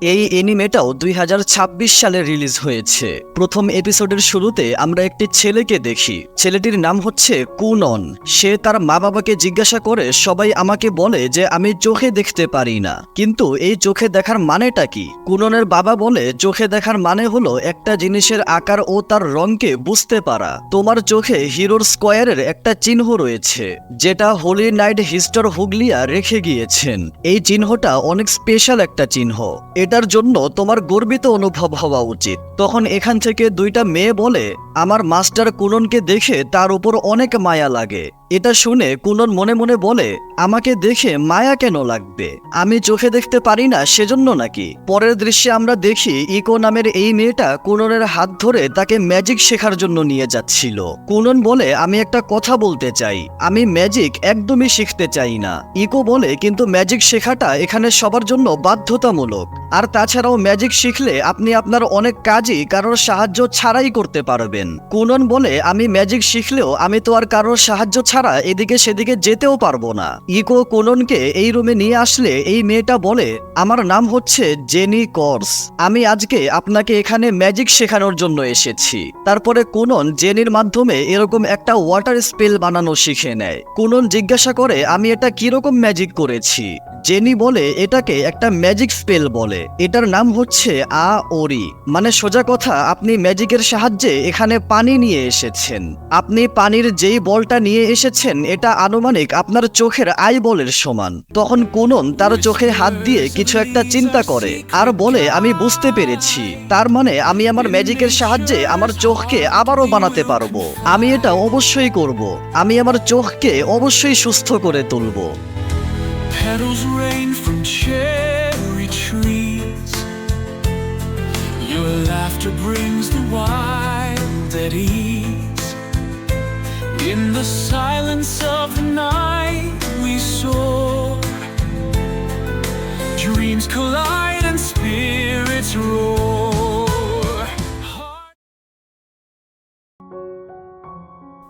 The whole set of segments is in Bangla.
এই এনিমেটাও 2026 সালে রিলিজ হয়েছে। প্রথম এপিসোডের শুরুতে আমরা একটি ছেলেকে দেখি। ছেলেটির নাম হচ্ছে কুনন। সে তার মা বাবাকে জিজ্ঞাসা করে, সবাই আমাকে বলে যে আমি চোখে দেখতে পারি না, কিন্তু এই চোখে দেখার মানেটা কি? কুননের বাবা বলে, চোখে দেখার মানে হলো একটা জিনিসের আকার ও তার রঙকে বুঝতে পারা। তোমার চোখে হিরোর স্কোয়ারের একটা চিহ্ন রয়েছে, যেটা হোলি নাইট হিস্টর হুগলিয়া রেখে গিয়েছেন। এই চিহ্নটা অনেক স্পেশাল একটা চিহ্ন, এটার জন্য তোমার গর্বিত অনুভব হওয়া উচিত। তখন এখান থেকে দুইটা মেয়ে বলে, আমার মাস্টার কুননকে দেখে তার উপর অনেক মায়া লাগে। এটা শুনে কুনন মনে মনে বলে, আমাকে দেখে মায়া কেন লাগবে? আমি চোখে দেখতে পারি না সেজন্য নাকি? পরের দৃশ্যে আমরা দেখি ইকো নামের এই মেয়েটা কুননের হাত ধরে তাকে ম্যাজিক শেখার জন্য নিয়ে যাচ্ছিল। কুনন বলে, আমি একটা কথা বলতে চাই, আমি ম্যাজিক একদমই শিখতে চাই না। ইকো বলে, কিন্তু ম্যাজিক শেখাটা এখানে সবার জন্য বাধ্যতামূলক, আর তাছাড়াও ম্যাজিক শিখলে আপনি আপনার অনেক কাজই কারোর সাহায্য ছাড়াই করতে পারবেন। কুনন বলে, আমি ম্যাজিক শিখলেও আমি তো আর কারোর সাহায্য ছাড়া এদিকে সেদিকে যেতেও পারবো না। ইকো কুননকে এই রুমে নিয়ে আসলে এই মেয়েটা বলে, আমার নাম হচ্ছে জেনি কর্স, আমি আজকে আপনাকে এখানে ম্যাজিক শেখানোর জন্য এসেছি। তারপরে কুনন জেনির মাধ্যমে এরকম একটা ওয়াটার স্পেল বানানো শিখে নেয়। কুনন জিজ্ঞাসা করে, আমি এটা কিরকম ম্যাজিক করেছি? জেনি বলে, এটাকে একটা ম্যাজিক স্পেল বলে, এটার নাম হচ্ছে ওরি, মানে সোজা কথা আপনি ম্যাজিকের সাহায্যে এখানে পানি নিয়ে এসেছেন। আপনি পানির যেই বলটা নিয়ে এসেছেন এটা আনুমানিক আপনার চোখের আই বলের সমান। তখন কুনন তার চোখে হাত দিয়ে কিছু একটা চিন্তা করে আর বলে, আমি বুঝতে পেরেছি, তার মানে আমি আমার ম্যাজিকের সাহায্যে আমার চোখকে আবারও বানাতে পারবো। আমি এটা অবশ্যই করব, আমি আমার চোখকে অবশ্যই সুস্থ করে তুলবো। Petals rain from cherry trees. Your laughter brings the wild at ease. In the silence of the night we soar. Dreams collide and spirits roar.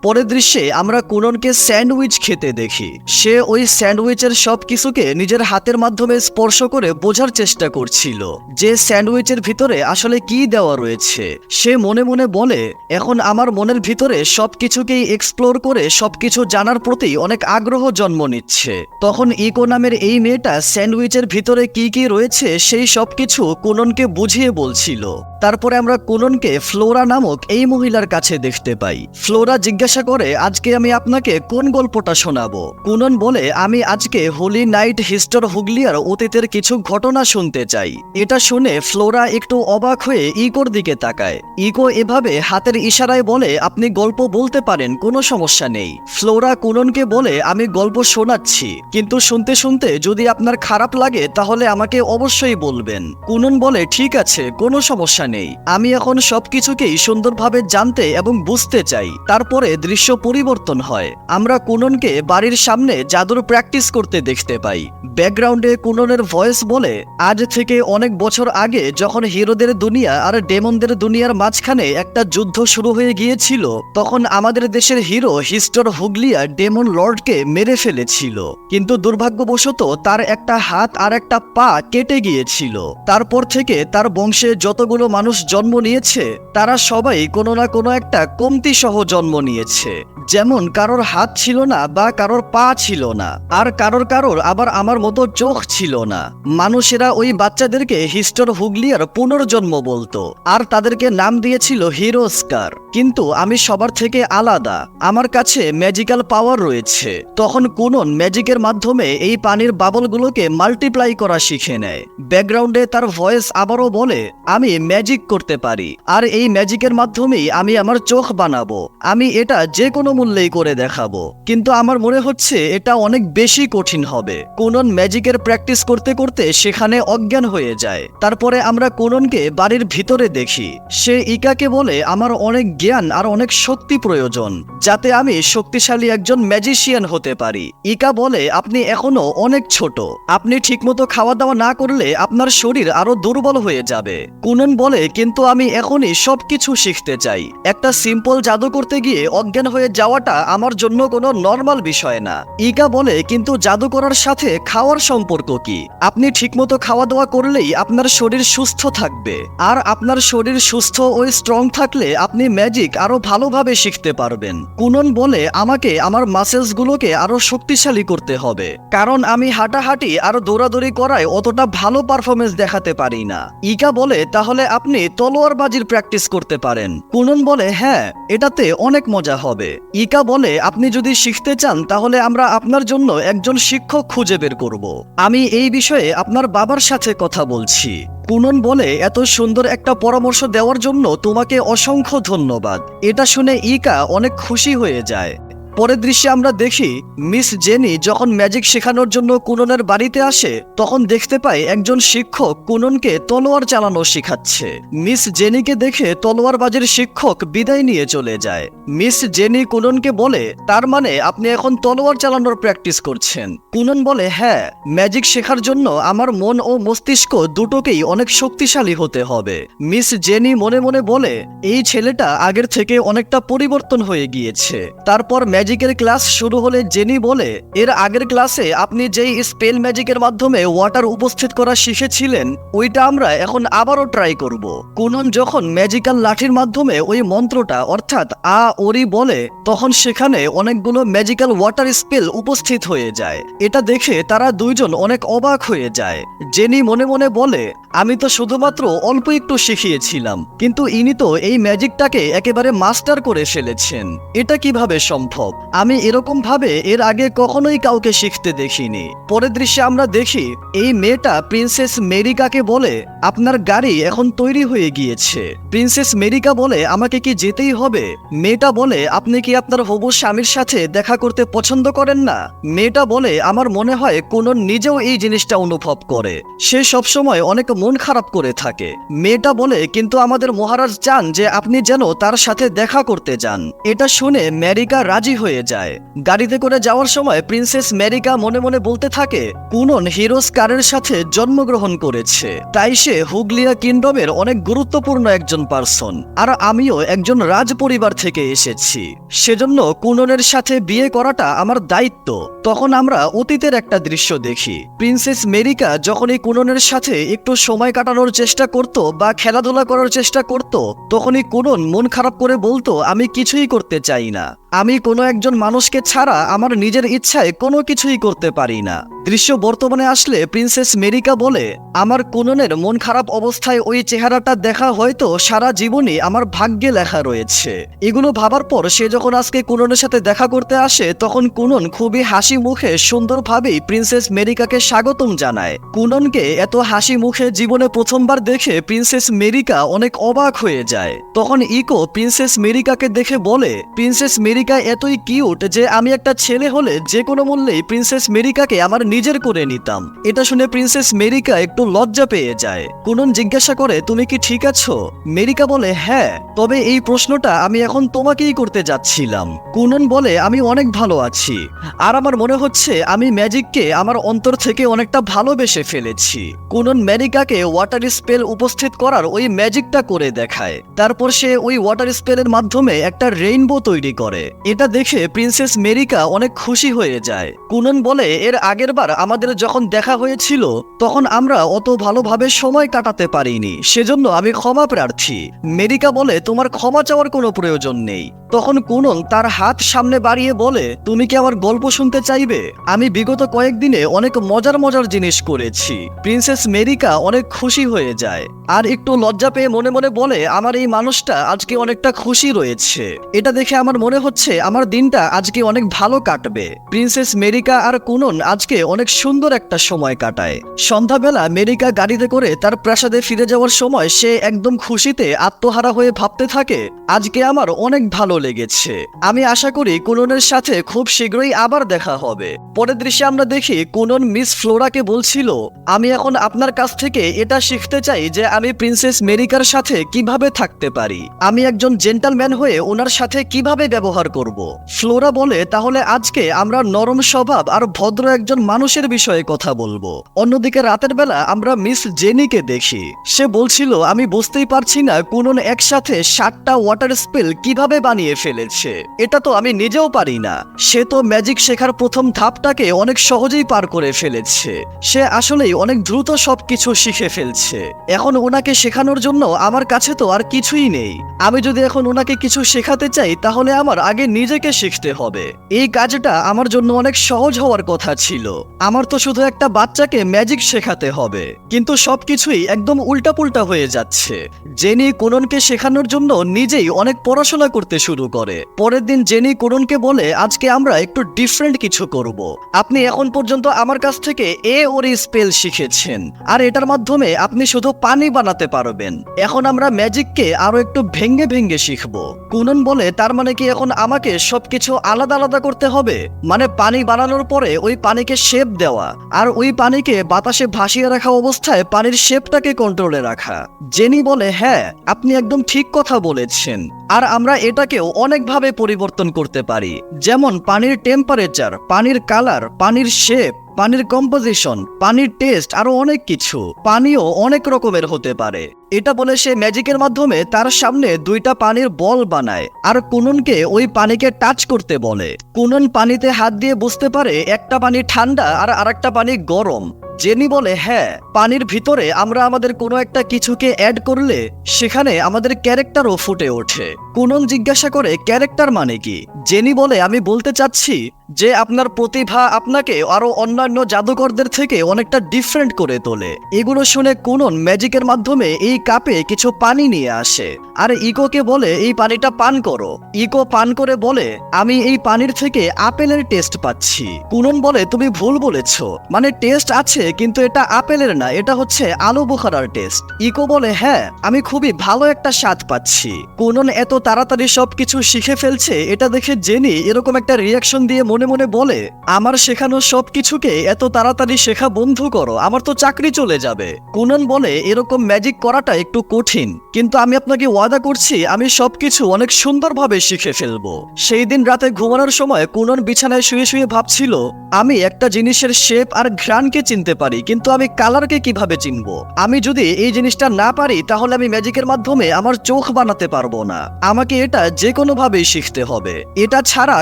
পরের দৃশ্যে আমরা কুননকে স্যান্ডউইচ খেতে দেখি। সে ওই স্যান্ডউইচের সব কিছুকে নিজের হাতের মাধ্যমে স্পর্শ করে বোঝার চেষ্টা করছিল যে স্যান্ডউইচের ভিতরে আসলে কি দেওয়া রয়েছে। সে মনে মনে বলে, এখন আমার মনের ভিতরে সবকিছুকেই এক্সপ্লোর করে সবকিছু জানার প্রতি অনেক আগ্রহ জন্ম নিচ্ছে। তখন ইকো নামের এই মেয়েটা স্যান্ডউইচের ভিতরে কি কি রয়েছে সেই সবকিছু কুননকে বুঝিয়ে বলছিল। তারপরে আমরা কুননকে ফ্লোরা নামক এই মহিলার কাছে দেখতে পাই। ফ্লোরা জিজ্ঞাসা করে, আজকে আমি আপনাকে কোন গল্পটা শোনাবো? কুনন বলে, আমি আজকে হোলি নাইট হিস্টর হুগলিয়ার অতীতের কিছু ঘটনা শুনতে চাই। এটা শুনে ফ্লোরা একটু অবাক হয়ে ইকোর দিকে তাকায়। ইকো এভাবে হাতের ইশারায় বলে, আপনি গল্প বলতে পারেন, কোনো সমস্যা নেই। ফ্লোরা কুননকে বলে, আমি গল্প শোনাচ্ছি, কিন্তু শুনতে শুনতে যদি আপনার খারাপ লাগে তাহলে আমাকে অবশ্যই বলবেন। কুনন বলে, ঠিক আছে, কোনো সমস্যা নেই, আমি এখন সবকিছুকেই সুন্দরভাবে জানতে এবং বুঝতে চাই। তারপরে দৃশ্য পরিবর্তন হয়। আমরা কুননকে বাড়ির সামনে জাদুর প্র্যাকটিস করতে দেখতে পাই। ব্যাকগ্রাউন্ডে কুননের ভয়েস বলে, আজ থেকে অনেক বছর আগে যখন হিরোদের দুনিয়া আর ডেমনদের দুনিয়ার মাঝখানে একটা যুদ্ধ শুরু হয়ে গিয়েছিল, তখন আমাদের দেশের হিরো হিস্টর হুগলিয়া ডেমন লর্ডকে মেরে ফেলেছিল, কিন্তু দুর্ভাগ্যবশত তার একটা হাত আর একটা পা কেটে গিয়েছিল। তারপর থেকে তার বংশে যতগুলো মানুষ জন্ম নিয়েছে তারা সবাই কোনো না কোনো একটা কমতি সহ জন্ম নিয়েছে, যেমন কারোর হাত ছিল না বা কারোর পা ছিল না, আর কারোর আবার আমার মতো চোখ ছিল না। মানুষেরা ওই বাচ্চাদেরকে হিস্টর হুগলিয়ার পুনর্জন্ম বলতো আর তাদেরকে নাম দিয়েছিল হিরো স্কার। কিন্তু আমি সবার থেকে আলাদা, আমার কাছে ম্যাজিক্যাল পাওয়ার রয়েছে। তখন কুনন ম্যাজিকের মাধ্যমে এই পানির বাবলগুলোকে মাল্টিপ্লাই করা শিখে নেয়। ব্যাকগ্রাউন্ডে তার ভয়েস আবারও বলে, আমি ম্যাজিক করতে পারি, আর এই ম্যাজিকের মাধ্যমেই আমি আমার চোখ বানাবো। আমি এটা যে কোনো মূল্যেই করে দেখাবো, কিন্তু আমার মনে হচ্ছে এটা অনেক বেশি কঠিন হবে। কুনন ম্যাজিকের প্র্যাকটিস করতে করতে সেখানে অজ্ঞান হয়ে যায়। তারপরে আমরা কুননকে বাড়ির ভিতরে দেখি। সে ইকাকে বলে, আমার অনেক জ্ঞান আর অনেক শক্তি প্রয়োজন, যাতে আমি শক্তিশালী একজন ম্যাজিশিয়ান হতে পারি। ইকা বলে, আপনি এখনো অনেক ছোট, আপনি ঠিকমতো খাওয়া দাওয়া না করলে আপনার শরীর আরো দুর্বল হয়ে যাবে। কুনন বলে, কিন্তু আমি এখনই সবকিছু শিখতে চাই। একটা সিম্পল জাদু করতে গিয়ে অজ্ঞান হয়ে যাওয়াটা আমার জন্য কোনো নর্মাল বিষয় না। ইকা বলে, কিন্তু জাদু করার সাথে খাওয়ার সম্পর্ক কি? আপনি ঠিকমতো খাওয়া দাওয়া করলেই আপনার শরীর সুস্থ থাকবে, আর আপনার শরীর সুস্থ ও স্ট্রং থাকলে আপনি ম্যাজিক আরো ভালোভাবে শিখতে পারবেন। কুনন বলে, আমাকে আমার মাসেলসগুলোকে আরো শক্তিশালী করতে হবে, কারণ আমি হাঁটাহাঁটি আর দৌড়াদৌড়ি করায় অতটা ভালো পারফরমেন্স দেখাতে পারি না। ইকা বলে, তাহলে আপনি তলোয়ারবাজির প্র্যাকটিস করতে পারেন। কুনন বলে, হ্যাঁ, এটাতে অনেক মজা হবে। ইকা বলে, আপনি যদি শিখতে চান তাহলে আমরা আপনার জন্য একজন শিক্ষক খুঁজে বের করব। আমি এই বিষয়ে আপনার বাবার সাথে কথা বলছি। কুনন বলে, এত সুন্দর একটা পরামর্শ দেওয়ার জন্য তোমাকে অসংখ্য ধন্যবাদ। এটা শুনে ইকা অনেক খুশি হয়ে যায়। পরের দৃশ্যে আমরা দেখি মিস জেনি যখন ম্যাজিক শেখানোর জন্য কুননের বাড়িতে আসে, তখন দেখতে পায় একজন শিক্ষক কুননকে তলোয়ার চালানো শেখাচ্ছে। মিস জেনিকে দেখে তলোয়ারবাজির শিক্ষক বিদায় নিয়ে চলে যায়। মিস জেনি কুননকে বলে, তার মানে আপনি এখন তলোয়ার চালানোর প্র্যাকটিস করছেন? কুনন বলে, হ্যাঁ, ম্যাজিক শেখার জন্য আমার মন ও মস্তিষ্ক দুটোকেই অনেক শক্তিশালী হতে হবে। মিস জেনি মনে মনে বলে, এই ছেলেটা আগের থেকে অনেকটা পরিবর্তন হয়ে গিয়েছে। তারপর ম্যাজিকের ক্লাস শুরু হলে জেনি বলে, এর আগের ক্লাসে আপনি যেই স্পেল ম্যাজিকের মাধ্যমে ওয়াটার উপস্থিত করা শিখেছিলেন, ওইটা আমরা এখন আবারও ট্রাই করব। কুনন যখন ম্যাজিক্যাল লাঠির মাধ্যমে ওই মন্ত্রটা অর্থাৎ আ ওরি বলে, তখন সেখানে অনেকগুলো ম্যাজিক্যাল ওয়াটার স্পেল উপস্থিত হয়ে যায়। এটা দেখে তারা দুইজন অনেক অবাক হয়ে যায়। জেনি মনে মনে বলে, আমি তো শুধুমাত্র অল্প একটু শিখিয়েছিলাম, কিন্তু ইনি তো এই ম্যাজিকটাকে একেবারে মাস্টার করে ফেলেছেন। এটা কিভাবে সম্ভব? আমি এরকম ভাবে এর আগে কখনোই কাউকে শিখতে দেখিনি। পরের দৃশ্যে আমরা দেখি এই মেয়েটা প্রিন্সেস মেরিকাকে বলে, আপনার গাড়ি এখন তৈরি হয়ে গিয়েছে। প্রিন্সেস মেরিকা বলে, আমাকে কি যেতেই হবে? মেয়েটা বলে, আপনি কি আপনার হবু স্বামীর সাথে দেখা করতে পছন্দ করেন না? মেয়েটা বলে, আমার মনে হয় কুনন নিজেও এই জিনিসটা অনুভব করে, সে সবসময় অনেক মন খারাপ করে থাকে। মেয়েটা বলে, কিন্তু আমাদের মহারাজ চান যে আপনি যেন তার সাথে দেখা করতে যান। এটা শুনে মেরিকা রাজি হয়ে যায়। গাড়িতে করে যাওয়ার সময় প্রিন্সেস মেরিকা মনে মনে বলতে থাকে, কুনন হিরোস কারের সাথে জন্মগ্রহণ করেছে, তাই সে হুগলিয়া কিংডমের অনেক গুরুত্বপূর্ণ একজন পার্সন, আর আমিও একজন রাজ পরিবার থেকে এসেছি, সেজন্য কুননের সাথে বিয়ে করাটা আমার দায়িত্ব। তখন আমরা অতীতের একটা দৃশ্য দেখি। প্রিন্সেস মেরিকা যখনই কুননের সাথে একটু সময় কাটানোর চেষ্টা করত বা খেলাধুলা করার চেষ্টা করত, তখনই কুনন মন খারাপ করে বলতো, আমি কিছুই করতে চাই না, আমি কোনো একজন মানুষকে ছাড়া আমার নিজের ইচ্ছায় কোনো কিছুই করতে পারি না। দৃশ্য বর্তমানে আসলে প্রিন্সেস মেরিকা বলে, আমার কুননের মন খারাপ অবস্থায় ওই চেহারাটা দেখা হয়তো সারা জীবনই আমার ভাগ্যে লেখা রয়েছে। এগুলো ভাবার পর সে যখন আজকে কুননের সাথে দেখা করতে আসে, তখন কুনন খুবই হাসি মুখে সুন্দরভাবেই প্রিন্সেস মেরিকাকে স্বাগতম জানায়। কুননকে এত হাসি মুখে জীবনে প্রথমবার দেখে প্রিন্সেস মেরিকা অনেক অবাক হয়ে যায়। তখন ইকো প্রিন্সেস মেরিকাকে দেখে বলে, প্রিন্সেস মেরিকা এতই কিউট যে আমি একটা ছেলে হলে যে কোনো মূল্যেই প্রিন্সেস মেরিকাকে আমার নিজের করে নিতাম। এটা শুনে প্রিন্সেস মেরিকা একটু লজ্জা পেয়ে যায়। কুনন জিজ্ঞাসা করে, তুমি কি ঠিক আছো? মেরিকা বলে, হ্যাঁ, তবে এই প্রশ্নটা আমি এখন তোমাকেই করতে যাচ্ছিলাম। কুনন বলে, আমি অনেক ভালো আছি, আর আমার মনে হচ্ছে আমি ম্যাজিককে আমার অন্তর থেকে অনেকটা ভালোবেসে ফেলেছি। কুনন মেরিকাকে ওয়াটার স্পেল উপস্থিত করার ওই ম্যাজিকটা করে দেখায়। তারপর সে ওই ওয়াটার স্পেলের মাধ্যমে একটা রেইনবো তৈরি করে। এটা দেখে প্রিন্সেস মেরিকা অনেক খুশি হয়ে যায়। কুনন বলে, এর আগের বার আমাদের যখন দেখা হয়েছিল তখন আমরা অত ভালোভাবে সময় কাটাতে পারিনি, সেজন্য আমি ক্ষমা প্রার্থী। মেরিকা বলে, তোমার ক্ষমা চাওয়ার কোনো প্রয়োজন নেই। তখন কুনন তার হাত সামনে বাড়িয়ে বলে, তুমি কি আমার গল্প শুনতে চাইবে? আমি বিগত কয়েকদিনে অনেক মজার মজার জিনিস করেছি। প্রিন্সেস মেরিকা অনেক খুশি হয়ে যায়, আর একটু লজ্জা পেয়ে মনে মনে বলে, আমার এই মানুষটা আজকে অনেকটা খুশি রয়েছে। এটা দেখে আমার মনে হচ্ছে আমার দিন দিনটা আজকে অনেক ভালো কাটবে। প্রিন্সেস মেরিকা আর কুনন আজকে অনেক সুন্দর একটা সময় কাটায়। সন্ধ্যাবেলা মেরিকা গাড়িতে করে তার প্রাসাদে ফিরে যাওয়ার সময় সে একদম খুশিতে আত্মহারা হয়ে ভাবতে থাকে, আজকে আমার অনেক ভালো লেগেছে। আমি আশা করি কুননের সাথে খুব শীঘ্রই আবার দেখা হবে। পরের দৃশ্যে আমরা দেখি কুনন মিস ফ্লোরাকে বলছিল, আমি এখন আপনার কাছ থেকে এটা শিখতে চাই যে আমি প্রিন্সেস মেরিকার সাথে কিভাবে থাকতে পারি, আমি একজন জেন্টলম্যান হয়ে ওনার সাথে কিভাবে ব্যবহার করব। ফ্লোরা বলে, তাহলে আজকে আমরা নরম স্বভাব আর ভদ্র একজন মানুষের বিষয়ে কথা বলবো। অন্যদিকে রাতের বেলা আমরা মিস জেনিকে দেখি। সে বলছিল, আমি বুঝতেই পারছি না কুনন একসাথে 7টা ওয়াটার স্পেল কিভাবে বানিয়ে ফেলেছে, এটা তো আমি নিজেও পারি না। সে তো ম্যাজিক শেখার প্রথম ধাপটাকে অনেক সহজেই পার করে ফেলেছে। সে আসলেই অনেক দ্রুত সবকিছু শিখে ফেলছে। এখন ওনাকে শেখানোর জন্য আমার কাছে তো আর কিছুই নেই। আমি যদি এখন ওনাকে কিছু শেখাতে চাই তাহলে আমার আগে নিজেকে শিখতে হবে। এই কাজটা আমার জন্য অনেক সহজ হওয়ার কথা ছিল। আমার তো শুধু একটা বাচ্চাকে ম্যাজিক শেখাতে হবে, কিন্তু সবকিছুই একদম উল্টাপুল্টা হয়ে যাচ্ছে। জেনি কুননকে শেখানোর জন্য নিজেই অনেক পড়াশোনা করতে শুরু করে। পরের দিন জেনি কুননকে বলে, আজকে আমরা একটু ডিফারেন্ট কিছু করব। আপনি এখন পর্যন্ত আমার কাছ থেকে এ ওরি স্পেল শিখেছেন, আর এটার মাধ্যমে আপনি শুধু পানি বানাতে পারবেন। এখন আমরা ম্যাজিককে আরো একটু ভেঙ্গে ভেঙ্গে শিখব। কুনন বলে, তার মানে কি এখন আমাকে সবকিছু আলাদা আলাদা করতে হবে? মানে পানি বানানোর পরে ওই পানিকে শেপ দেওয়া, আর ওই পানিকে বাতাসে ভাসিয়ে রাখা অবস্থায় পানির শেপটাকে কন্ট্রোলে রাখা। জেনি বলে, হ্যাঁ আপনি একদম ঠিক কথা বলেছেন, আর আমরা এটাকেও অনেকভাবে পরিবর্তন করতে পারি, যেমন পানির টেম্পারেচার, পানির কালার, পানির শেপ, পানির কম্পোজিশন, পানির টেস্ট, আরো অনেক কিছু। পানিও অনেক রকমের হতে পারে। এটা বলে সে ম্যাজিকের মাধ্যমে তার সামনে 2টা পানির বল বানায় আর কুননকে ওই পানিকে টাচ করতে বলে। কুনন পানিতে হাত দিয়ে বুঝতে পারে একটা পানি ঠান্ডা আর আরেকটা পানি গরম। জেনি বলে, হ্যাঁ পানির ভিতরে আমরা আমাদের কোনো একটা কিছুকে অ্যাড করলে সেখানে আমাদের ক্যারেক্টারও ফুটে ওঠে। কুনন জিজ্ঞাসা করে, ক্যারেক্টার মানে কি? জেনি বলে, আমি বলতে চাচ্ছি যে আপনার প্রতিভা আপনাকে আরো অন্যান্য জাদুকরদের থেকে অনেকটা ডিফারেন্ট করে তোলে। এগুলো শুনে কুনন ম্যাজিকের মাধ্যমে এই কাপে কিছু পানি নিয়ে আসে আর ইকোকে বলে, এই পানিটা পান করো। ইকো পান করে বলে, আমি এই পানির থেকে আপেলের টেস্ট পাচ্ছি। কুনন বলে, তুমি ভুল বলেছো, মানে টেস্ট আছে কিন্তু এটা আপেলের না, এটা হচ্ছে আলু বোখারার টেস্ট। ইকো বলে, হ্যাঁ আমি খুবই ভালো একটা স্বাদ পাচ্ছি। কুনন এত তাড়াতাড়ি সবকিছু শিখে ফেলছে এটা দেখে জেনি এরকম একটা রিয়াকশন দিয়ে মনে মনে বলে, আমার শেখানো সবকিছুকে এত তাড়াতাড়ি শেখা বন্ধ করো, আমার তো চাকরি চলে যাবে। কুনন বলে, এরকম ম্যাজিক করাটা একটু কঠিন, কিন্তু আমি আপনাকে ওয়াদা করছি আমি সবকিছু অনেক সুন্দরভাবে শিখে ফেলবো। সেই দিন রাতে ঘুমানোর সময় কুনন বিছানায় শুয়ে শুয়ে ভাবছিল, আমি একটা জিনিসের শেপ আর ঘ্রাণকে চিনতে পারি, কিন্তু আমি কালারকে কিভাবে চিনবো? আমি যদি এই জিনিসটা না পারি তাহলে আমি ম্যাজিকের মাধ্যমে আমার চোখ বানাতে পারবো না। আমাকে এটা যে কোনো ভাবেই শিখতে হবে, এটা ছাড়া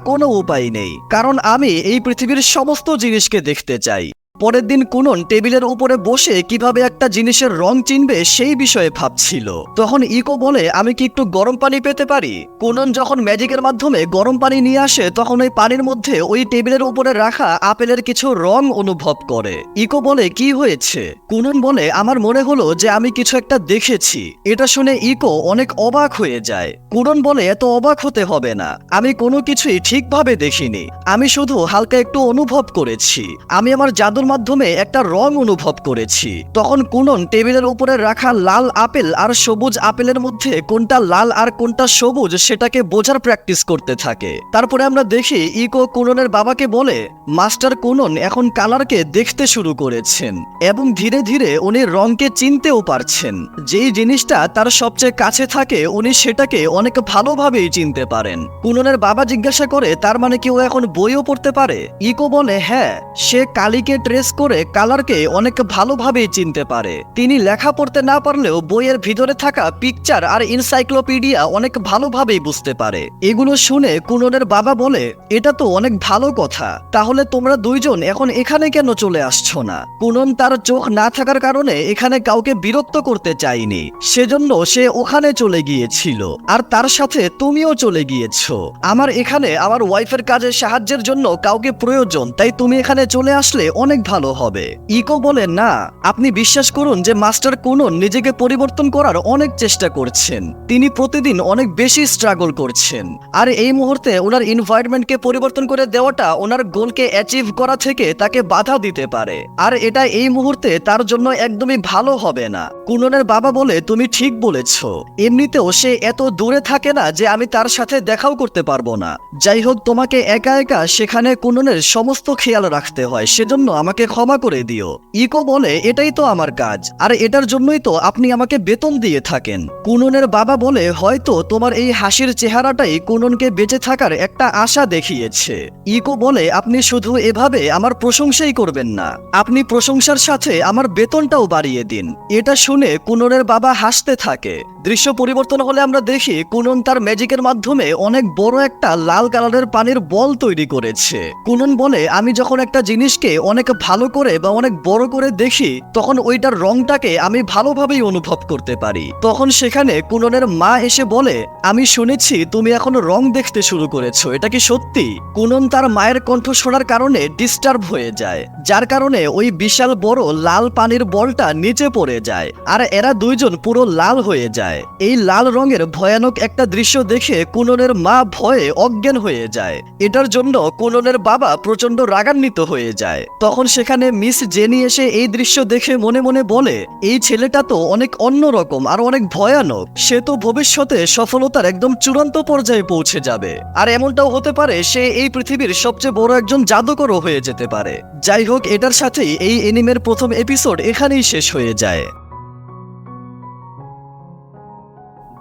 কোনো উপায় নেই, কারণ আমি এই পৃথিবীর সমস্ত জিনিসকে দেখতে চাই। পরের দিন কুনন টেবিলের উপরে বসে কিভাবে একটা জিনিসের রং চিনবে সেই বিষয়ে ভাবছিল। তখন ইকো বলে, আমি কি একটু গরম পানি পেতে পারি? কুনন যখন ম্যাজিকের মাধ্যমে গরম পানি নিয়ে আসে তখন ওই পানির মধ্যে ওই টেবিলের উপরে রাখা আপেলের কিছু রং অনুভব করে। ইকো বলে, কি হয়েছে? কুনন বলে, আমার মনে হলো যে আমি কিছু একটা দেখেছি। এটা শুনে ইকো অনেক অবাক হয়ে যায়। কুনন বলে, এত অবাক হতে হবে না, আমি কোনো কিছুই ঠিকভাবে দেখিনি, আমি শুধু হালকা একটু অনুভব করেছি। আমি আমার জাদুর মাধ্যমে একটা রং অনুভব করেছি। তখন কুনন টেবিলের উপরে রাখা লাল আপেল আর সবুজ আপেলের মধ্যে কোনটা লাল আর কোনটা সবুজ সেটাকে বোঝার প্র্যাকটিস করতে থাকে। তারপরে আমরা দেখি ইকো কুননের বাবাকে বলে, মাস্টার কুনন এখন কালারকে দেখতে শুরু করেছেন এবং ধীরে ধীরে উনি রংকে চিনতেও পারছেন। যেই জিনিসটা তার সবচেয়ে কাছে থাকে উনি সেটাকে অনেক ভালোভাবেই চিনতে পারেন। কুননের বাবা জিজ্ঞাসা করে, তার মানে কি ও এখন বইও পড়তে পারে? ইকো বলে, হ্যাঁ সে কালিকে ট্রেস করে কালারকে অনেক ভালোভাবেই চিনতে পারে। তিনি লেখা পড়তে না পারলেও বইয়ের ভিতরে থাকা পিকচার আর এনসাইক্লোপিডিয়া অনেক ভালোভাবেই বুঝতে পারে। এগুলো শুনে কুননের বাবা বলে, এটা তো অনেক ভালো কথা, তাহলে তোমরা দুইজন এখন এখানে কেন চলে আসছো না? কুনন তার চোখ না থাকার কারণে এখানে কাউকে বিরক্ত করতে চায়নি, সেজন্য সে ওখানে চলে গিয়েছিল, আর তার সাথে তুমিও চলে গিয়েছো। আমার এখানে আমার ওয়াইফের কাজে সাহায্যের জন্য কাউকে প্রয়োজন, তাই তুমি এখানে চলে আসলে অনেক ভালো হবে। ইকো বলে, না, আপনি বিশ্বাস করুন যে মাস্টার কুনন নিজেকে পরিবর্তন করার অনেক চেষ্টা করছেন। তিনি প্রতিদিন অনেক বেশি স্ট্রাগল করছেন, আর এই মুহূর্তে ওনার এনভায়রনমেন্টকে পরিবর্তন করে দেওয়াটা ওনার গোলকে অ্যাচিভ করা থেকে তাকে বাধা দিতে পারে, আর এটা এই মুহূর্তে তার জন্য একদমই ভালো হবে না। কুননের বাবা বলে, তুমি ঠিক বলেছ, এমনিতেও সে এত দূরে থাকে না যে আমি তার সাথে দেখাও করতে পারবো না। যাই হোক, তোমাকে একা একা সেখানে কুননের সমস্ত খেয়াল রাখতে হয়, সেজন্য আমাকে ক্ষমা করে দিও। ইকো বলে, এটাই তো আমার কাজ, আর এটার জন্যই তো আপনি আমাকে বেতন দিয়ে থাকেন। কুননের বাবা বলে, হয়তো তোমার এই হাসির চেহারাটাই কুননকে বেঁচে থাকার একটা আশা দেখিয়েছে। ইকো বলে, আপনি শুধু এভাবে আমার প্রশংসাই করবেন না, আপনি প্রশংসার সাথে আমার বেতনটাও বাড়িয়ে দিন। এটা শুনে কুননের বাবা হাসতে থাকে। দৃশ্য পরিবর্তন হলে আমরা দেখি কুনন তার ম্যাজিকের মাধ্যমে অনেক বড় একটা লাল কালারের পানির বল তৈরি করেছে। কুনন বলে, আমি যখন একটা জিনিসকে অনেক ভালো করে বা অনেক বড় করে দেখি তখন ওইটার রংটাকে আমি ভালোভাবেই অনুভব করতে পারি। তখন সেখানে কুননের মা এসে বলে, আমি শুনেছি তুমি এখন রং দেখতে শুরু করেছো, এটা কি সত্যি? কুনন তার মায়ের কণ্ঠ শোনার কারণে ডিস্টার্ব হয়ে যায়, যার কারণে ওই বিশাল বড় লাল পানির বলটা নিচে পড়ে যায়, আর এরা দুইজন পুরো লাল হয়ে যায়। এই লাল রঙের ভয়ানক একটা দৃশ্য দেখে কুননের মা ভয়ে অজ্ঞান হয়ে যায়। এটার জন্য কুননের বাবা প্রচন্ড রাগান্বিত হয়ে যায়। তখন সেখানে মিস জেনি এসে এই দৃশ্য দেখে মনে মনে বলে, এই ছেলেটা তো অনেক অন্যরকম আর অনেক ভয়ানক, সে তো ভবিষ্যতে সফলতার একদম চূড়ান্ত পর্যায়ে পৌঁছে যাবে, আর এমনটাও হতে পারে সে এই পৃথিবীর সবচেয়ে বড় একজন জাদুকরও হয়ে যেতে পারে। যাই হোক, এটার সাথেই এই এনিমের প্রথম এপিসোড এখানেই শেষ হয়ে যায়।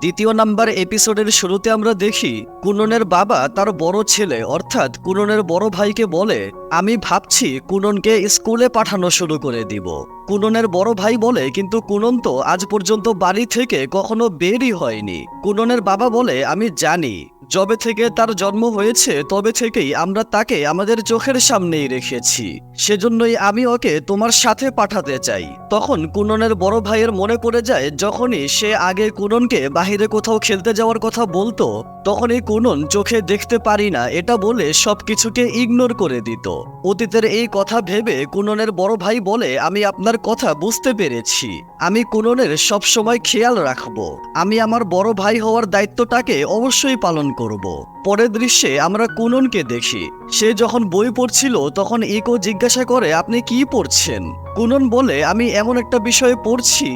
দ্বিতীয় নাম্বার এপিসোডের শুরুতে আমরা দেখি কুননের বাবা তার বড় ছেলে অর্থাৎ কুননের বড় ভাইকে বলে, আমি ভাবছি কুননকে স্কুলে পাঠানো শুরু করে দিব। কুননের বড় ভাই বলে, কিন্তু কুনন তো আজ পর্যন্ত বাড়ি থেকে কখনো বেরই হয়নি। কুননের বাবা বলে, আমি জানি, যবে থেকে তার জন্ম হয়েছে তবে থেকেই আমরা তাকে আমাদের চোখের সামনেই রেখেছি, সেজন্যই আমি ওকে তোমার সাথে পাঠাতে চাই। তখন কুননের বড় ভাইয়ের মনে পড়ে যায় যখনই সে আগে কুননকে বাহিরে কোথাও খেলতে যাওয়ার কথা বলতো তখনই কুনন চোখে দেখতে পারি না এটা বলে সবকিছুকে ইগনোর করে দিত। অতীতের এই কথা ভেবে কুননের বড় ভাই বলে, আমি আপনার কথা বুঝতে পেরেছি, আমি কুননের সব সময় খেয়াল রাখবো, আমি আমার বড় ভাই হওয়ার দায়িত্বটাকে অবশ্যই পালন করব। পরের দৃশ্যে আমরা কুননকে দেখি, সে যখন বই পড়ছিল তখন ইকো জিজ্ঞাসা করে, আপনি কি পড়ছেন? কুনন বলে, আমি এমন একটা বিষয়ে পড়ছি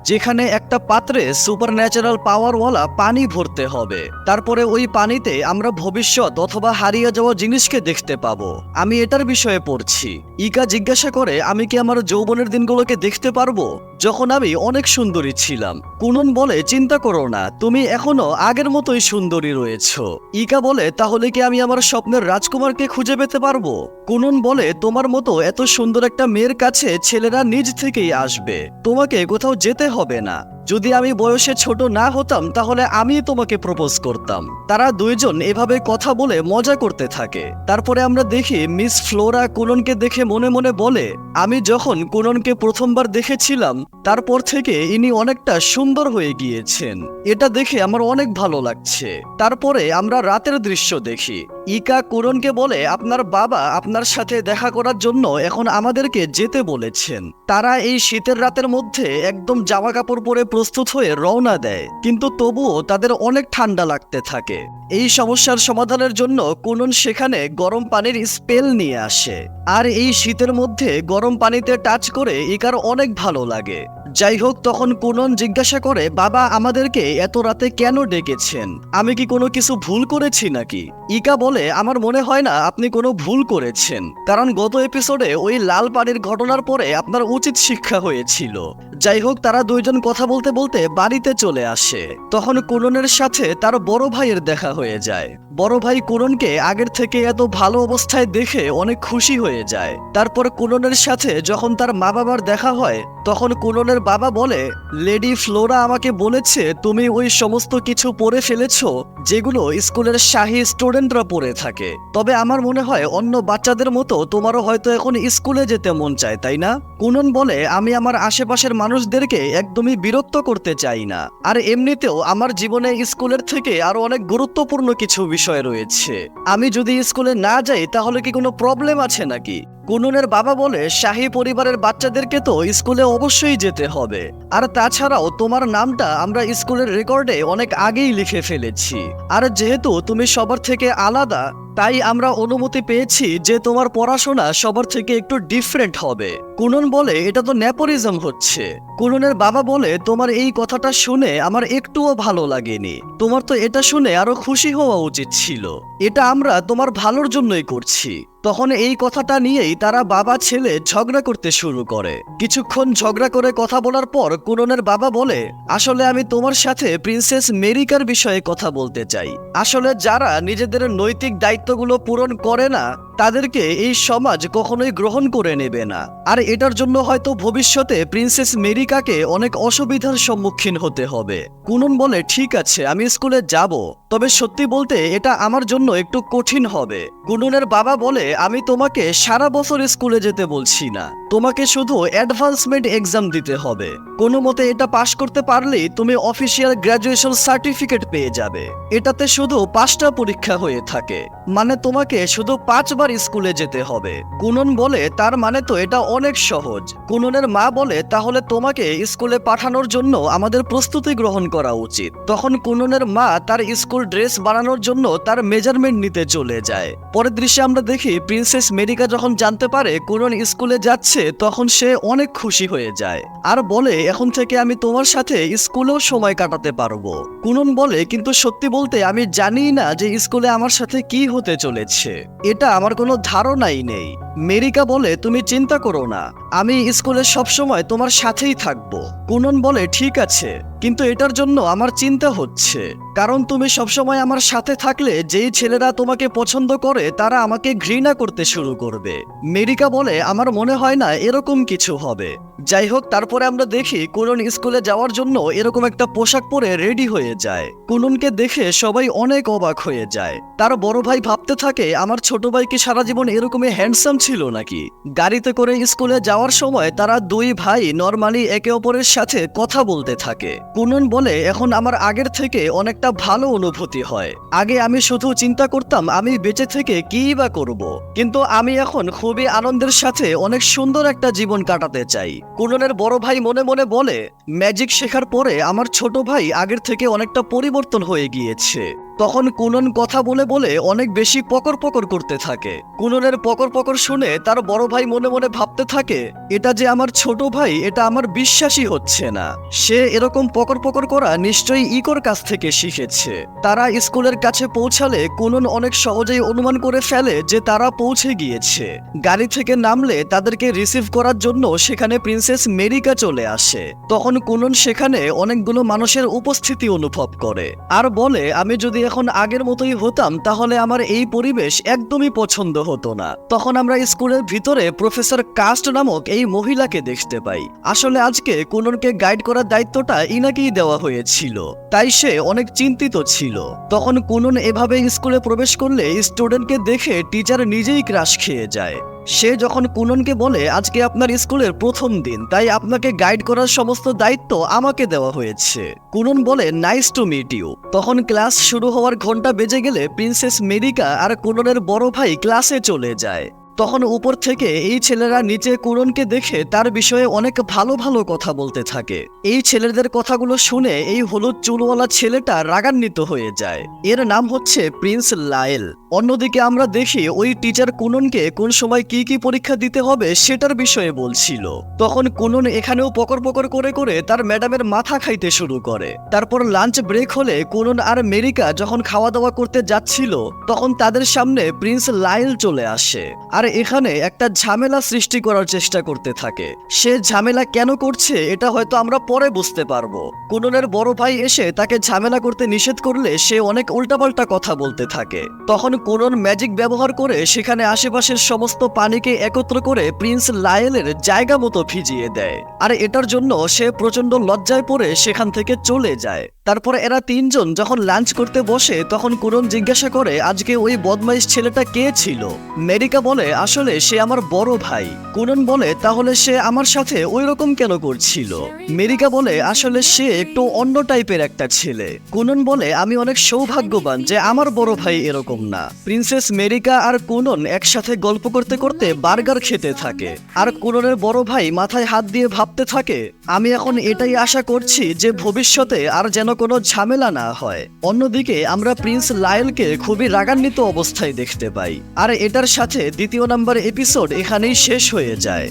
যেখানে একটা পাত্রে সুপারন্যাচারাল পাওয়ারওয়ালা পানি ভরতে হবে, তারপরে ওই পানিতে আমরা ভবিষ্যৎ অথবা হারিয়ে যাওয়া জিনিসকে দেখতে পাবো, আমি এটার বিষয়ে পড়ছি। ইকা জিজ্ঞাসা করে, আমি কি আমার যৌবনের দিনগুলোকে দেখতে পারবো যখন আমি অনেক সুন্দরী ছিলাম? কুনন বলে, চিন্তা করো না, তুমি এখনো আগের মতোই সুন্দরী রয়েছো। ইকা বলে, তাহলে কি আমি আমার স্বপ্নের রাজকুমারকে খুঁজে পেতে পারবো? কুনন বলে, তোমার মতো এত সুন্দর একটা মেয়ের কাছে ছেলেরা নিজ থেকেই আসবে, তোমাকে কোথাও যেতে হবে না। যদি আমি বয়সে ছোট না হতাম তাহলে আমি তোমাকে প্রপোজ করতাম। তারা দুইজন এভাবে কথা বলে মজা করতে থাকে। তারপরে আমরা দেখি মিস ফ্লোরা কুননকে দেখে মনে মনে বলে, আমি যখন কুননকে প্রথমবার দেখেছিলাম তারপর থেকে ইনি অনেকটা সুন্দর হয়ে গিয়েছেন, এটা দেখে আমার অনেক ভালো লাগছে। তারপরে আমরা রাতের দৃশ্য দেখি। ইকা কুননকে বলে, আপনার বাবা আপনার সাথে দেখা করার জন্য এখন আমাদেরকে যেতে বলেছেন। তারা এই শীতের রাতের মধ্যে একদম জামা কাপড় পরে প্রস্তুত হয়ে রওনা দেয়, কিন্তু তবুও তাদের অনেক ঠান্ডা লাগতে থাকে। এই সমস্যার সমাধানের জন্য কুনন সেখানে গরম পানির স্পেল নিয়ে আসে, আর এই শীতের মধ্যে গরম পানিতে টাচ করে ইকার অনেক ভালো লাগে। যাই হোক, তখন কুনন জিজ্ঞাসা করে, বাবা আমাদেরকে এত রাতে কেন ডেকেছেন? আমি কি কোনো কিছু ভুল করেছি নাকি? ইকা বলে, আমার মনে হয় না আপনি কোনো ভুল করেছেন, কারণ গত এপিসোডে ওই লাল পানির ঘটনার পরে আপনার উচিত শিক্ষা হয়েছিল। যাই হোক, তারা দুইজন কথা বলতে বলতে বাড়িতে চলে আসে। তখন কুননের সাথে তার বড় ভাইয়ের দেখা হয়ে যায়। বড় ভাই কুননকে আগের থেকে এত ভালো অবস্থায় দেখে অনেক খুশি হয়ে যায়। তারপর কুননের সাথে যখন তার মা বাবার দেখা হয় তখন কুননের বাবা বলে, লেডি ফ্লোরা আমাকে বলেছে তুমি ওই সমস্ত কিছু পড়ে ফেলেছো যেগুলো স্কুলের শাহী স্টুডেন্টরা পড়ে থাকে, তবে আমার মনে হয় অন্য বাচ্চাদের মতো তোমারও হয়তো এখন স্কুলে যেতে মন চায়, তাই না? কুনন বলে, আমি আমার আশেপাশের মানুষদেরকে একদমই বিরক্ত করতে চাই না, আর এমনিতেও আমার জীবনে স্কুলের থেকে আরো অনেক গুরুত্বপূর্ণ কিছু বিষয় রয়েছে, আমি যদি স্কুলে না যাই তাহলে কি কোনো প্রবলেম আছে নাকি? কুননের বাবা বলে শাহী পরিবারের বাচ্চাদেরকে তো স্কুলে অবশ্যই যেতে হবে, আর তাছাড়াও তোমার নামটা আমরা স্কুলের রেকর্ডে অনেক আগেই লিখে ফেলেছি, আর যেহেতু তুমি সবার থেকে আলাদা তাই আমরা অনুমতি পেয়েছি যে তোমার পড়াশোনা সবার থেকে একটু ডিফারেন্ট হবে। কুনন বলে এটা তো নেপোরিজম হচ্ছে। কুননের বাবা বলে তোমার এই কথাটা শুনে আমার একটুও ভালো লাগেনি, তোমার তো এটা শুনে আরো খুশি হওয়া উচিত ছিল, এটা আমরা তোমার ভালোর জন্যই করছি। তখন এই কথাটা নিয়েই তারা বাবা ছেলে ঝগড়া করতে শুরু করে। কিছুক্ষণ ঝগড়া করে কথা বলার পর কুননের বাবা বলে, আসলে আমি তোমার সাথে প্রিন্সেস মেরিকার বিষয়ে কথা বলতে চাই। আসলে যারা নিজেদের নৈতিক দায়িত্বগুলো পূরণ করে না তাদেরকে এই সমাজ কখনোই গ্রহণ করে নেবে না, আর এটার জন্য হয়তো ভবিষ্যতে প্রিন্সেস মেরিকাকে অনেক অসুবিধার সম্মুখীন হতে হবে। কুনন বলে ঠিক আছে, আমি স্কুলে যাব, তবে সত্যি বলতে এটা আমার জন্য একটু কঠিন হবে। কুননের বাবা বলে, আমি তোমাকে সারা বছর স্কুলে যেতে বলছি না, তোমাকে শুধু অ্যাডভান্সমেন্ট এক্সাম দিতে হবে। কোনো মতে এটা পাশ করতে পারলেই তুমি অফিসিয়াল গ্র্যাজুয়েশন সার্টিফিকেট পেয়ে যাবে। এটাতে শুধু 5টা পরীক্ষা হয়ে থাকে, মানে তোমাকে শুধু 5 বার স্কুলে যেতে হবে। কুনন বলে তার মানে তো এটা অনেক সহজ। কুননের মা বলে তাহলে তোমাকে স্কুলে পাঠানোর জন্য আমাদের প্রস্তুতি গ্রহণ করা উচিত। তখন কুননের মা তার স্কুল ড্রেস বানানোর জন্য তার মেজারমেন্ট নিতে চলে যায়। পরের দৃশ্যে আমরা দেখি প্রিন্সেস মেরিকা যখন জানতে পারে কুনন স্কুলে যাচ্ছে তখন সে অনেক খুশি হয়ে যায়, আর বলে এখন থেকে আমি তোমার সাথে স্কুলেও সময় কাটাতে পারবো। কুনন বলে কিন্তু সত্যি বলতে আমি জানি না যে স্কুলে আমার সাথে কি হতে চলেছে, এটা আমার কোনো ধারণাই নেই। মেরিকা বলে তুমি চিন্তা করো না, আমি স্কুলে সবসময় তোমার সাথেই থাকবো। কুনন বলে ঠিক আছে, কিন্তু এটার জন্য আমার চিন্তা হচ্ছে, কারণ তুমি সবসময় আমার সাথে থাকলে যেই ছেলেরা তোমাকে পছন্দ করে তারা আমাকে ঘৃণা করতে শুরু করবে। মেরিকা বলে আমার মনে হয় না এরকম কিছু হবে। যাই হোক, তারপরে আমরা দেখি কুনন স্কুলে যাওয়ার জন্য এরকম একটা পোশাক পরে রেডি হয়ে যায়। কুননকে দেখে সবাই অনেক অবাক হয়ে যায়। তার বড় ভাই ভাবতে থাকে আমার ছোট ভাই কি সারা জীবন এরকমই হ্যান্ডসাম ছিল নাকি। গাড়িতে করে স্কুলে যাওয়ার সময় তারা দুই ভাই নরমালি একে অপরের সাথে কথা বলতে থাকে। কুনন বলে এখন আমার আগের থেকে অনেকটা ভালো অনুভূতি হয়। আগে আমি শুধু চিন্তা করতাম আমি বেঁচে থেকে কী বা করব, কিন্তু আমি এখন খুবই আনন্দের সাথে অনেক সুন্দর একটা জীবন কাটাতে চাই। কুননের বড় ভাই মনে মনে বলে ম্যাজিক শেখার পরে আমার ছোট ভাই আগের থেকে অনেকটা পরিবর্তন হয়ে গিয়েছে। তখন কুনন কথা বলে বলে অনেক বেশি পকর পকর করতে থাকে। কুননের পকর পকর শুনে তার বড় ভাই মনে মনে ভাবতে থাকে এটা যে আমার ছোট ভাই, এটা আমার বিশ্বাসই হচ্ছে না। সে এরকম পকর পকর করা নিশ্চয়ই ইকোর কাছ থেকে শিখেছে। তারা স্কুলের কাছে পৌঁছালে কুনন অনেক সহজেই অনুমান করে ফেলে যে তারা পৌঁছে গিয়েছে। গাড়ি থেকে নামলে তাদেরকে রিসিভ করার জন্য সেখানে প্রিন্সেস মেরিকা চলে আসে। তখন কুনন সেখানে অনেকগুলো মানুষের উপস্থিতি অনুভব করে আর বলে আমি যদি এখন আগের মতোই হতাম তাহলে আমার এই পরিবেশ একদমই পছন্দ হতো না। তখন আমরা স্কুলের ভিতরে প্রফেসর কাস্ট নামক এই মহিলাকে দেখতে পাই। আসলে আজকে কুননকে গাইড করার দায়িত্বটা ইনাকেই দেওয়া হয়েছিল, তাই সে অনেক চিন্তিত ছিল। তখন কুনন এভাবে স্কুলে প্রবেশ করলে স্টুডেন্টকে দেখে টিচার নিজেই ক্রাশ খেয়ে যায়। সে যখন কুননকে বলে আজকে আপনার স্কুলের প্রথম দিন, তাই আপনাকে গাইড করার সমস্ত দায়িত্ব আমাকে দেওয়া হয়েছে। কুনন বলে নাইস টু মিট ইউ। তখন ক্লাস শুরু হওয়ার ঘন্টা বেজে গেলে প্রিন্সেস মেরিকা আর কুননের বড় ভাই ক্লাসে চলে যায়। তখন উপর থেকে এই ছেলেরা নিচে কুননকে দেখে তার বিষয়ে অনেক ভালো ভালো কথা বলতে থাকে। এই ছেলেদের কথাগুলো শুনে এই হলুদ চুলওয়ালা ছেলেটা রাগান্বিত হয়ে যায়। এর নাম হচ্ছে প্রিন্স লায়েল। অন্যদিকে আমরা দেখি ওই টিচার কুননকে কোন সময় কি কি পরীক্ষা দিতে হবে সেটার বিষয়ে বলছিল। তখন কুনন এখানেও পকর পকর করে করে তার ম্যাডামের মাথা খাইতে শুরু করে। তারপর লাঞ্চ ব্রেক হলে কুনন আর মেরিকা যখন খাওয়া দাওয়া করতে যাচ্ছিল তখন তাদের সামনে প্রিন্স লায়েল চলে আসে আর এখানে একটা ঝামেলা সৃষ্টি করার চেষ্টা করতে থাকে। সে ঝামেলা কেন করছে এটা হয়তো আমরা পরে বুঝতে পারবো। কুননের বড় ভাই এসে তাকে ঝামেলা করতে নিষেধ করলে সে অনেক উল্টাপাল্টা কথা বলতে থাকে। তখন কুনন ম্যাজিক ব্যবহার করে সেখানে আশেপাশের সমস্ত পানিকে একত্র করে প্রিন্স লায়েলের জায়গা মতো ভিজিয়ে দেয় আর এটার জন্য সে প্রচন্ড লজ্জায় পড়ে সেখান থেকে চলে যায়। তারপরে এরা তিনজন যখন লাঞ্চ করতে বসে তখন কুনন জিজ্ঞাসা করে আজকে ওই বদমাইশ ছেলেটা কে ছিল। মেরিকা বলে আসলে সে আমার বড় ভাই। কুনন বলে তাহলে সে আমার সাথে ওই রকম কেন করছিল। মেরিকা বলে আসলে সে একটু অন্য টাইপের একটা ছেলে। কুনন বলে আমি অনেক সৌভাগ্যবান যে আমার বড় ভাই এরকম না। প্রিন্সেস মেরিকা আর কুনন একসাথে গল্প করতে করতে বার্গার খেতে থাকে আর কুননের বড় ভাই মাথায় হাত দিয়ে ভাবতে থাকে আমি এখন এটাই আশা করছি যে ভবিষ্যতে আর যেন কোনো ঝামেলা না হয়। অন্যদিকে আমরা প্রিন্স লায়লকে খুবই রাগান্বিত অবস্থায় দেখতে পাই। আর এটার সাথে দ্বিতীয় নাম্বার এপিসোড এখানেই শেষ হয়ে যায়।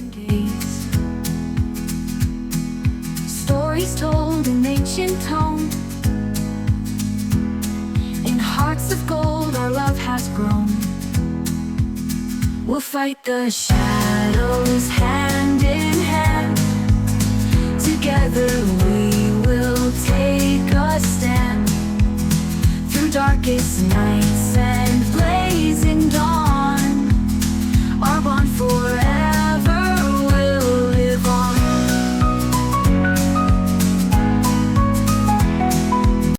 Stories told in ancient tone. In hearts of gold our love has grown. We'll fight the shadows hand in hand. Together we will take a stand. Through darkest nights